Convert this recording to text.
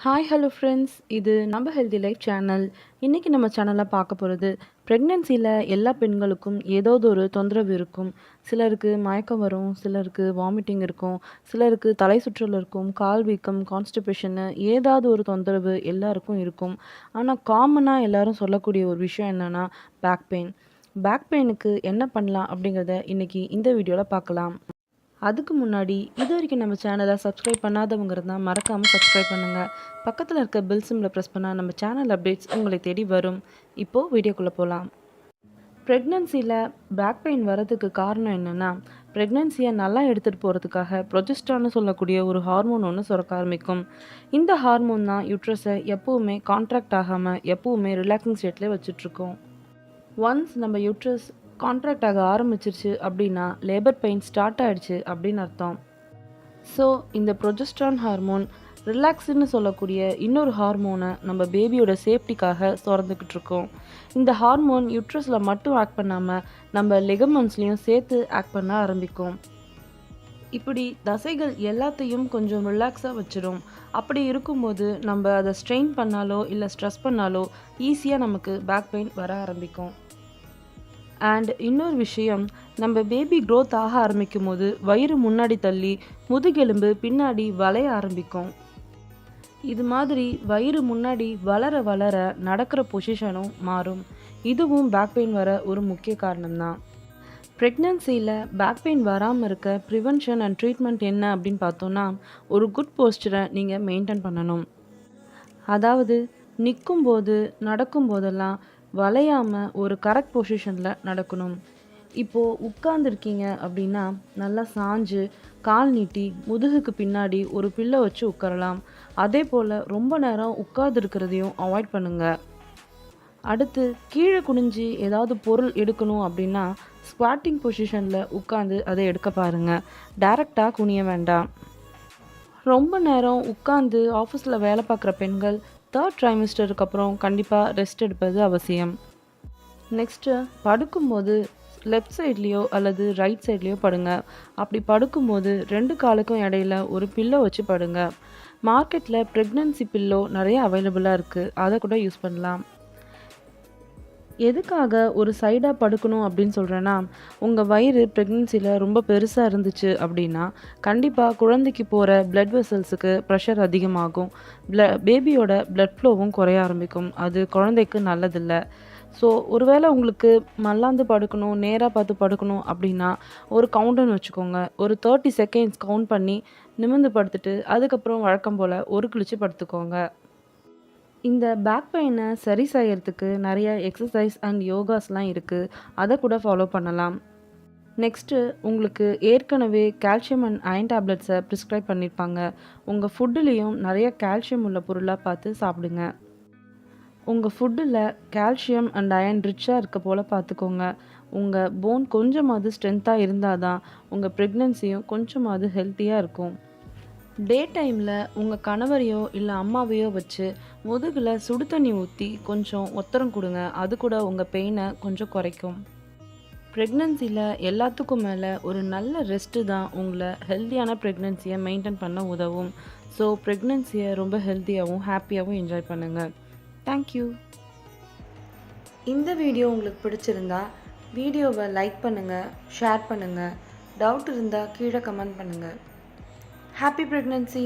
Hi hello friends, இது நம்ம healthy life channel. இன்றைக்கி நம்ம சேனலில் பார்க்க போகிறது, ப்ரெக்னென்சியில் எல்லா பெண்களுக்கும் ஏதாவது ஒரு தொந்தரவு இருக்கும். சிலருக்கு மயக்கம் வரும், சிலருக்கு வாமிட்டிங் இருக்கும், சிலருக்கு தலை சுற்றல் இருக்கும், கால் வீக்கம், கான்ஸ்டிபேஷனு, ஏதாவது ஒரு தொந்தரவு எல்லாருக்கும் இருக்கும். ஆனால் காமனாக எல்லாரும் சொல்லக்கூடிய ஒரு விஷயம் என்னென்னா பேக் பெயின். பேக் பெயினுக்கு என்ன பண்ணலாம் அப்படிங்கிறத இன்றைக்கி இந்த வீடியோவில் பார்க்கலாம். அதுக்கு முன்னாடி இது வரைக்கும் நம்ம சேனலை சப்ஸ்கிரைப் பண்ணாதவங்க இருந்தால் மறக்காமல் சப்ஸ்கிரைப் பண்ணுங்கள். பக்கத்தில் இருக்க பெல் சிம்மில் ப்ரெஸ் பண்ணால் நம்ம சேனல் அப்டேட்ஸ் உங்களை தேடி வரும். இப்போது வீடியோக்குள்ளே போகலாம். ப்ரெக்னென்சியில் பேக் பெயின் வரதுக்கு காரணம் என்னென்னா, ப்ரெக்னென்சியை நல்லா எடுத்துகிட்டு போகிறதுக்காக ப்ரொஜெஸ்ட்ரான்னு சொல்லக்கூடிய ஒரு ஹார்மோன் ஒன்று சுரக்க ஆரம்பிக்கும். இந்த ஹார்மோன் தான் யூட்ரஸை எப்போவுமே கான்ட்ராக்ட் ஆகாமல் எப்போவுமே ரிலாக்ஸிங் ஸ்டேட்லேயே வச்சுட்ருக்கோம். ஒன்ஸ் நம்ம யூட்ரஸ் கான்ட்ராக்ட் ஆக ஆரம்பிச்சிருச்சு அப்படின்னா லேபர் பெயின் ஸ்டார்ட் ஆகிடுச்சு அப்படின்னு அர்த்தம். ஸோ இந்த ப்ரொஜெஸ்ட்ரான் ஹார்மோன் ரிலாக்ஸ்ன்னு சொல்லக்கூடிய இன்னொரு ஹார்மோனை நம்ம பேபியோட சேஃப்டிக்காக சுரந்துக்கிட்டு இருக்கோம். இந்த ஹார்மோன் யூட்ரஸில் மட்டும் ஆக்ட் பண்ணாமல் நம்ம லெகமெண்ட்ஸ்லேயும் சேர்த்து ஆக்ட் பண்ண ஆரம்பிக்கும். இப்படி தசைகள் எல்லாத்தையும் கொஞ்சம் ரிலாக்ஸாக வச்சிடும். அப்படி இருக்கும்போது நம்ம அதை ஸ்ட்ரெயின் பண்ணாலோ இல்லை ஸ்ட்ரெஸ் பண்ணாலோ ஈஸியாக நமக்கு பேக் பெயின் வர ஆரம்பிக்கும். அண்ட் இன்னொரு விஷயம், நம்ம பேபி க்ரோத் ஆக ஆரம்பிக்கும் போது வயிறு முன்னாடி தள்ளி முதுகெலும்பு பின்னாடி வளைய ஆரம்பிக்கும். இது மாதிரி வயிறு முன்னாடி வளர வளர நடக்கிற பொசிஷனும் மாறும். இதுவும் பேக் பெயின் வர ஒரு முக்கிய காரணம்தான். ப்ரெக்னன்சியில் பேக் பெயின் வராமல் இருக்க ப்ரிவென்ஷன் அண்ட் ட்ரீட்மெண்ட் என்ன அப்படின்னு பார்த்தோன்னா, ஒரு குட் போஸ்டரை நீங்கள் மெயின்டைன் பண்ணணும். அதாவது நிற்கும்போது நடக்கும்போதெல்லாம் வளையாமல் ஒரு கரெக்ட் பொசிஷனில் நடக்கணும். இப்போது உட்கார்ந்துருக்கீங்க அப்படின்னா நல்லா சாஞ்சு கால் நீட்டி முதுகுக்கு பின்னாடி ஒரு பில்லை வச்சு உட்காரலாம். அதே போல் ரொம்ப நேரம் உட்கார்ந்துருக்கிறதையும் அவாய்ட் பண்ணுங்கள். அடுத்து கீழே குனிஞ்சு ஏதாவது பொருள் எடுக்கணும் அப்படின்னா ஸ்குவாட்டிங் பொசிஷனில் உட்காந்து அதை எடுக்க பாருங்கள். டைரெக்டாக குனிய வேண்டாம். ரொம்ப நேரம் உட்காந்து ஆஃபீஸில் வேலை பார்க்குற பெண்கள் 3rd ட்ரைமிஸ்டருக்கு அப்புறம் கண்டிப்பாக ரெஸ்ட் எடுப்பது அவசியம். நெக்ஸ்ட்டு படுக்கும்போது லெஃப்ட் சைட்லேயோ அல்லது ரைட் சைட்லேயோ படுங்க. அப்படி படுக்கும்போது 2 காலுக்கும் இடையில ஒரு பில்லோ வச்சு படுங்க. மார்க்கெட்டில் ப்ரெக்னன்சி பில்லோ நிறைய அவைலபிளாக இருக்குது, அதை கூட யூஸ் பண்ணலாம். எதுக்காக ஒரு சைடாக படுக்கணும் அப்படின்னு சொல்கிறேன்னா, உங்கள் வயிறு ப்ரெக்னென்சியில் ரொம்ப பெருசாக இருந்துச்சு அப்படின்னா கண்டிப்பாக குழந்தைக்கு போகிற பிளட் வெசல்ஸுக்கு ப்ரெஷர் அதிகமாகும். பேபியோட பிளட் ஃப்ளோவும் குறைய ஆரம்பிக்கும். அது குழந்தைக்கு நல்லதில்லை. ஸோ ஒருவேளை உங்களுக்கு மல்லாந்து படுக்கணும், நேராக பார்த்து படுக்கணும் அப்படின்னா ஒரு கவுண்டர்னு வச்சுக்கோங்க. ஒரு 30 செகண்ட்ஸ் கவுண்ட் பண்ணி நிமிர்ந்து படுத்துட்டு அதுக்கப்புறம் வழக்கம் போல் ஒரு கிழிச்சு படுத்துக்கோங்க. இந்த பேக் பெயினை சரி செய்யறதுக்கு நிறைய எக்ஸசைஸ் அண்ட் யோகாஸ்லாம் இருக்குது, அதை கூட ஃபாலோ பண்ணலாம். நெக்ஸ்ட்டு உங்களுக்கு ஏற்கனவே கால்சியம் அண்ட் அயன் டேப்லெட்ஸை ப்ரிஸ்கிரைப் பண்ணியிருப்பாங்க. உங்கள் ஃபுட்டுலேயும் நிறைய கால்சியம் உள்ள பொருளாக பார்த்து சாப்பிடுங்க. உங்கள் ஃபுட்டில் கால்சியம் அண்ட் அயன் ரிச்சாக இருக்க போல் பார்த்துக்கோங்க. உங்கள் போன் கொஞ்சமாவது ஸ்ட்ரென்த்தாக இருந்தால் தான் உங்கள் ப்ரெக்னென்சியும் கொஞ்சமாவது ஹெல்த்தியாக இருக்கும். டே டைமில் உங்கள் கணவரையோ இல்லை அம்மாவையோ வச்சு முதுகில் சுடு தண்ணி ஊற்றி கொஞ்சம் ஒத்தரம் கொடுங்க. அது கூட உங்கள் பெயினை கொஞ்சம் குறைக்கும். ப்ரெக்னன்சியில் எல்லாத்துக்கும் மேலே ஒரு நல்ல ரெஸ்ட்டு தான் உங்களை ஹெல்த்தியான ப்ரெக்னன்சியை மெயின்டைன் பண்ண உதவும். ஸோ ப்ரெக்னன்சியை ரொம்ப ஹெல்த்தியாகவும் ஹாப்பியாகவும் என்ஜாய் பண்ணுங்கள். தேங்க்யூ. இந்த வீடியோ உங்களுக்கு பிடிச்சிருந்தா வீடியோவை லைக் பண்ணுங்கள், ஷேர் பண்ணுங்கள். டவுட் இருந்தால் கீழே கமெண்ட் பண்ணுங்கள். Happy pregnancy!